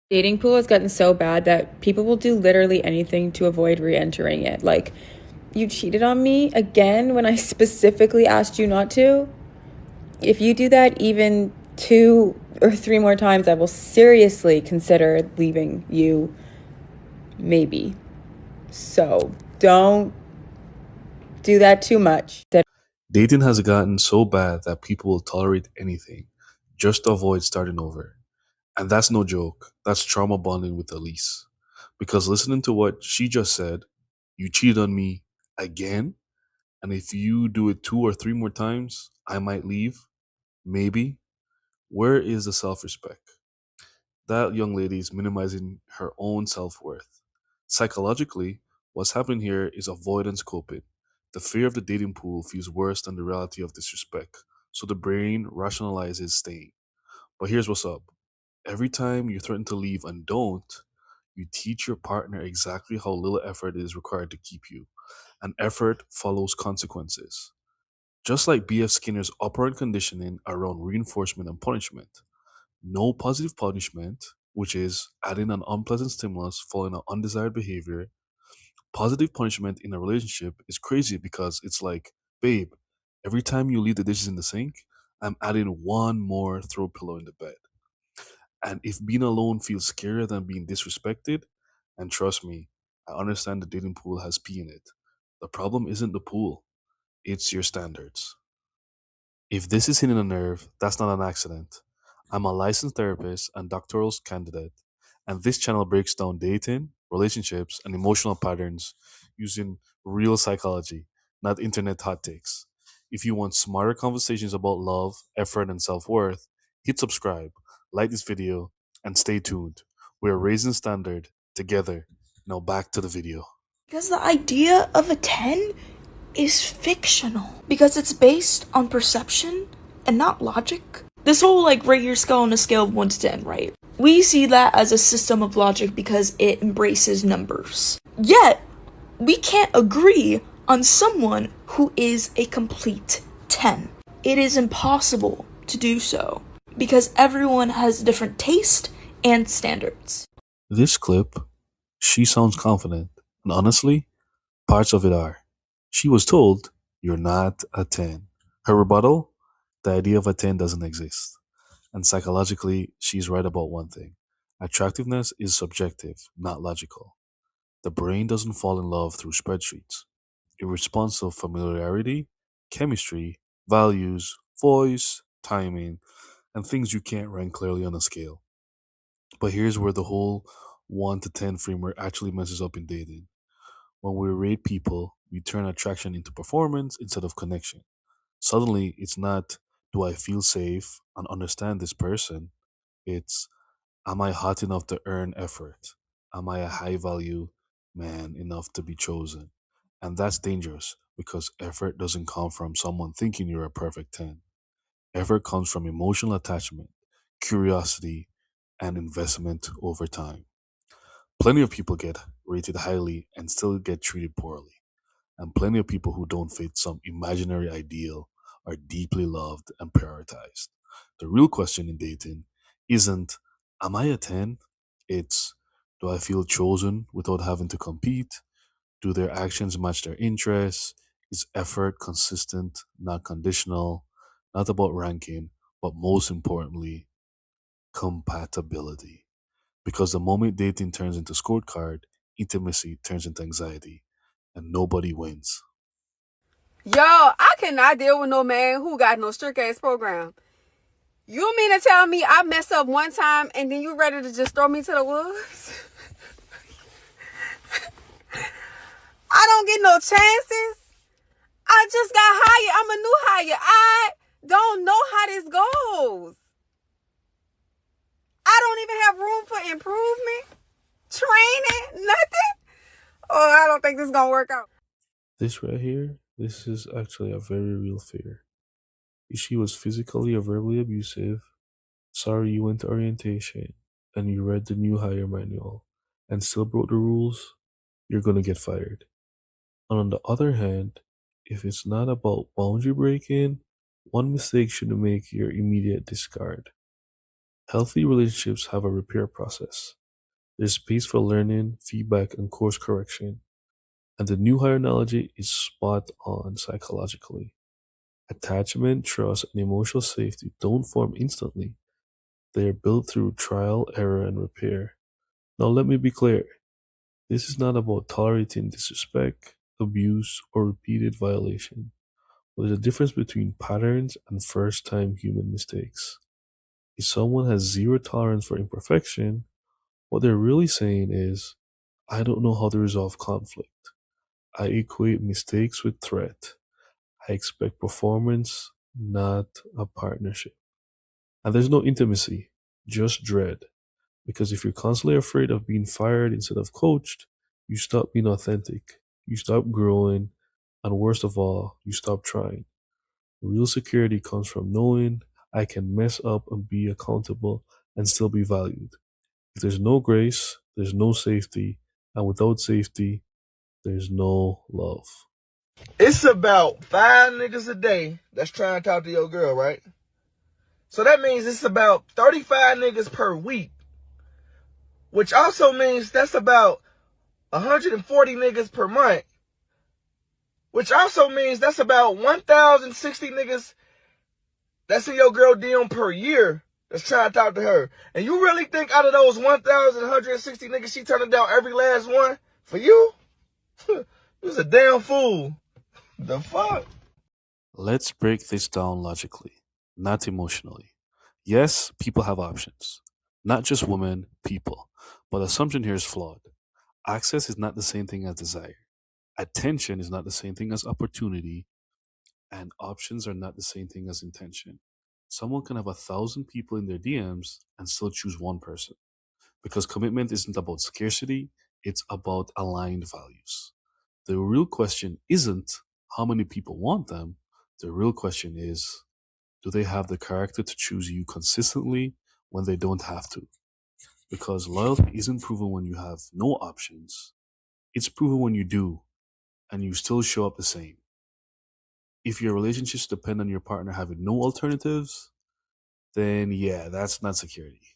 Dating pool has gotten so bad that people will do literally anything to avoid re-entering it. Like, you cheated on me again when I specifically asked you not to. If you do that even 2 or 3 more times, I will seriously consider leaving you, maybe. So don't do that too much. Dating has gotten so bad that people will tolerate anything just to avoid starting over. And that's no joke. That's trauma bonding with Elise. Because listening to what she just said, you cheated on me again, and if you do it 2 or 3 more times, I might leave. Maybe. Where is the self respect? That young lady is minimizing her own self worth. Psychologically, what's happening here is avoidance coping. The fear of the dating pool feels worse than the reality of disrespect, so the brain rationalizes staying. But here's what's up: every time you threaten to leave and don't, you teach your partner exactly how little effort is required to keep you, and effort follows consequences. Just like B.F. Skinner's operant conditioning around reinforcement and punishment, no positive punishment, which is adding an unpleasant stimulus following an undesired behavior. Positive punishment in a relationship is crazy because it's like, babe, every time you leave the dishes in the sink, I'm adding one more throw pillow in the bed. And if being alone feels scarier than being disrespected, and trust me, I understand the dating pool has pee in it. The problem isn't the pool, it's your standards. If this is hitting a nerve, that's not an accident. I'm a licensed therapist and doctoral candidate, and this channel breaks down dating, relationships, and emotional patterns using real psychology, not internet hot takes. If you want smarter conversations about love, effort, and self worth, hit subscribe, like this video, and stay tuned. We're raising standard together. Now back to the video. Because the idea of a 10 is fictional. Because it's based on perception and not logic. This whole rate your scale on a scale of 1 to 10, right? We see that as a system of logic because it embraces numbers. Yet, we can't agree on someone who is a complete 10. It is impossible to do so because everyone has different taste and standards. This clip, she sounds confident, and honestly, parts of it are. She was told, "You're not a 10." Her rebuttal? The idea of a 10 doesn't exist. And psychologically, she's right about one thing: attractiveness is subjective, not logical. The brain doesn't fall in love through spreadsheets. It responds to familiarity, chemistry, values, voice, timing, and things you can't rank clearly on a scale. But here's where the whole 1 to 10 framework actually messes up in dating. When we rate people, we turn attraction into performance instead of connection. Suddenly, it's not, do I feel safe and understand this person? It's, am I hot enough to earn effort? Am I a high value man enough to be chosen? And that's dangerous because effort doesn't come from someone thinking you're a perfect 10. Effort comes from emotional attachment, curiosity, and investment over time. Plenty of people get rated highly and still get treated poorly. And plenty of people who don't fit some imaginary ideal are deeply loved and prioritized. The real question in dating isn't, am I a 10? It's, do I feel chosen without having to compete? Do their actions match their interests? Is effort consistent, not conditional? Not about ranking, but most importantly, compatibility. Because the moment dating turns into scorecard, intimacy turns into anxiety, and nobody wins. Yo, I cannot deal with no man who got no strict ass program. You mean to tell me I mess up one time and then you ready to just throw me to the wolves? I don't get no chances. I just got hired. I'm a new hire. I don't know how this goes. I don't even have room for improvement, training, nothing. Oh, I don't think this is going to work out. This right here, this is actually a very real fear. If she was physically or verbally abusive, sorry you went to orientation and you read the new hire manual and still broke the rules, you're gonna get fired. And on the other hand, if it's not about boundary breaking, one mistake should make your immediate discard. Healthy relationships have a repair process. There's space for learning, feedback, and course correction. And the new hire analogy is spot on psychologically. Attachment, trust, and emotional safety don't form instantly. They are built through trial, error, and repair. Now, let me be clear. This is not about tolerating disrespect, abuse, or repeated violation. There's a difference between patterns and first time human mistakes. If someone has zero tolerance for imperfection, what they're really saying is, I don't know how to resolve conflict. I equate mistakes with threat. I expect performance, not a partnership. And there's no intimacy, just dread. Because if you're constantly afraid of being fired instead of coached, you stop being authentic, you stop growing, and worst of all, you stop trying. Real security comes from knowing I can mess up and be accountable and still be valued. If there's no grace, there's no safety, and without safety, there's no love. It's about 5 niggas a day that's trying to talk to your girl, right? So that means it's about 35 niggas per week, which also means that's about 140 niggas per month, which also means that's about 1,060 niggas that's in your girl DM per year that's trying to talk to her. And you really think out of those 1,160 niggas she turning down every last one for you? You's a damn fool. The fuck? Let's break this down logically, not emotionally. Yes, people have options. Not just women, people. But the assumption here is flawed. Access is not the same thing as desire. Attention is not the same thing as opportunity. And options are not the same thing as intention. Someone can have 1,000 people in their DMs and still choose one person. Because commitment isn't about scarcity, it's about aligned values. The real question isn't how many people want them. The real question is, do they have the character to choose you consistently when they don't have to? Because loyalty isn't proven when you have no options. It's proven when you do, and you still show up the same. If your relationships depend on your partner having no alternatives, then yeah, that's not security.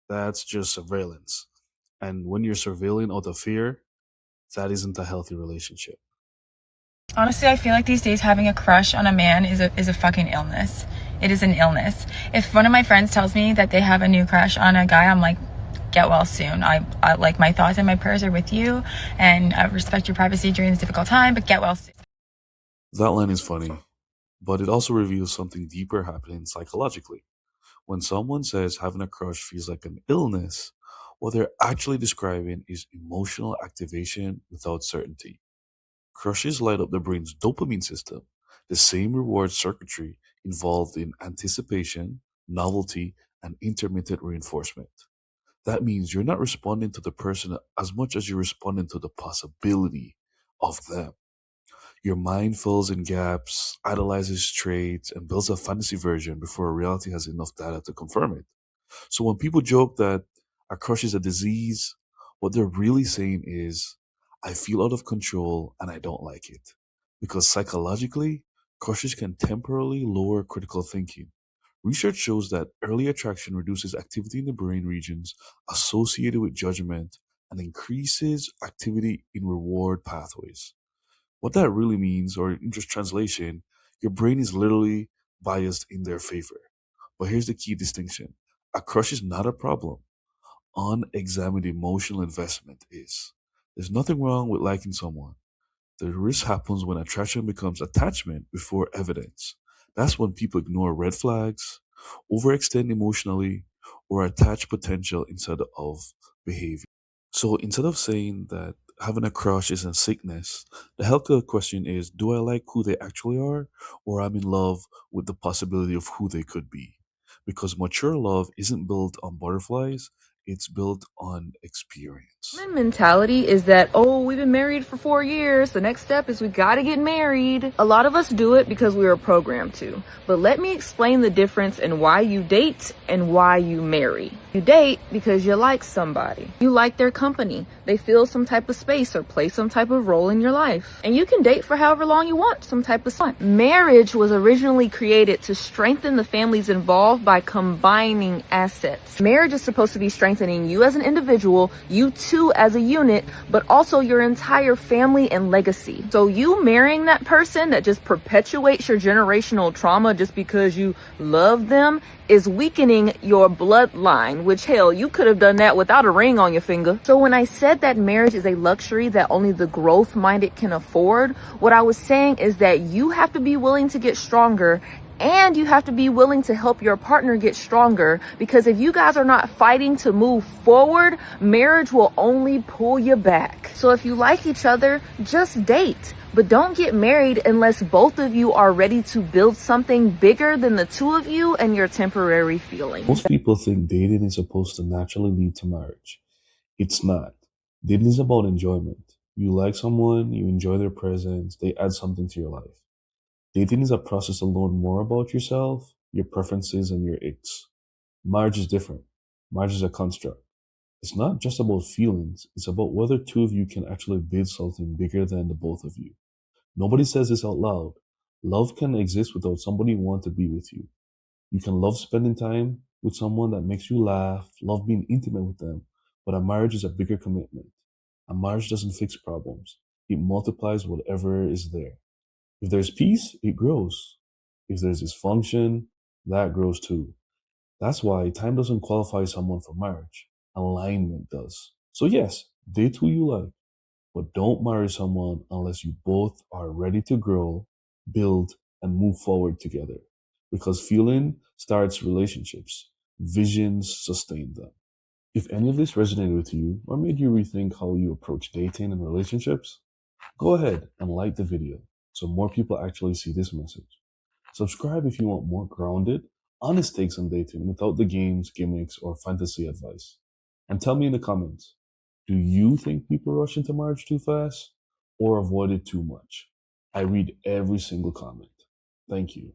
That's just surveillance. And when you're surveilling out of fear, that isn't a healthy relationship. Honestly, I feel like these days having a crush on a man is a fucking illness. It is an illness. If one of my friends tells me that they have a new crush on a guy, I'm like, get well soon. I like, my thoughts and my prayers are with you, and I respect your privacy during this difficult time, but get well soon. That line is funny, but it also reveals something deeper happening psychologically. When someone says having a crush feels like an illness, what they're actually describing is emotional activation without certainty. Crushes light up the brain's dopamine system, the same reward circuitry involved in anticipation, novelty, and intermittent reinforcement. That means you're not responding to the person as much as you're responding to the possibility of them. Your mind fills in gaps, idolizes traits, and builds a fantasy version before reality has enough data to confirm it. So when people joke that a crush is a disease, what they're really saying is, I feel out of control and I don't like it. Because psychologically, crushes can temporarily lower critical thinking. Research shows that early attraction reduces activity in the brain regions associated with judgment and increases activity in reward pathways. What that really means, or in just translation, your brain is literally biased in their favor. But here's the key distinction. A crush is not a problem. Unexamined emotional investment is. There's nothing wrong with liking someone. The risk happens when attraction becomes attachment before evidence. That's when people ignore red flags, overextend emotionally, or attach potential instead of behavior. So instead of saying that having a crush is a sickness, the healthcare question is, do I like who they actually are, or I'm in love with the possibility of who they could be? Because mature love isn't built on butterflies, it's built on experience. My mentality is that, oh, we've been married for 4 years. The next step is we gotta get married. A lot of us do it because we were programmed to. But let me explain the difference in why you date and why you marry. You date because you like somebody. You like their company. They fill some type of space or play some type of role in your life. And you can date for however long you want, some type of time. Marriage was originally created to strengthen the families involved by combining assets. Marriage is supposed to be strengthened strengthening you as an individual, you two as a unit, but also your entire family and legacy. So you marrying that person that just perpetuates your generational trauma just because you love them is weakening your bloodline, which hell, you could have done that without a ring on your finger. So when I said that marriage is a luxury that only the growth-minded can afford, what I was saying is that you have to be willing to get stronger, and you have to be willing to help your partner get stronger, because if you guys are not fighting to move forward, marriage will only pull you back. So if you like each other, just date. But don't get married unless both of you are ready to build something bigger than the two of you and your temporary feelings. Most people think dating is supposed to naturally lead to marriage. It's not. Dating is about enjoyment. You like someone, you enjoy their presence, they add something to your life. Dating is a process to learn more about yourself, your preferences, and your icks. Marriage is different. Marriage is a construct. It's not just about feelings, it's about whether two of you can actually build something bigger than the both of you. Nobody says this out loud. Love can exist without somebody wanting to be with you. You can love spending time with someone that makes you laugh, love being intimate with them, but a marriage is a bigger commitment. A marriage doesn't fix problems. It multiplies whatever is there. If there's peace, it grows. If there's dysfunction, that grows too. That's why time doesn't qualify someone for marriage. Alignment does. So yes, date who you like, but don't marry someone unless you both are ready to grow, build, and move forward together. Because feeling starts relationships. Visions sustain them. If any of this resonated with you or made you rethink how you approach dating and relationships, go ahead and like the video so more people actually see this message. Subscribe if you want more grounded, honest takes on dating without the games, gimmicks, or fantasy advice. And tell me in the comments, do you think people rush into marriage too fast or avoid it too much? I read every single comment. Thank you.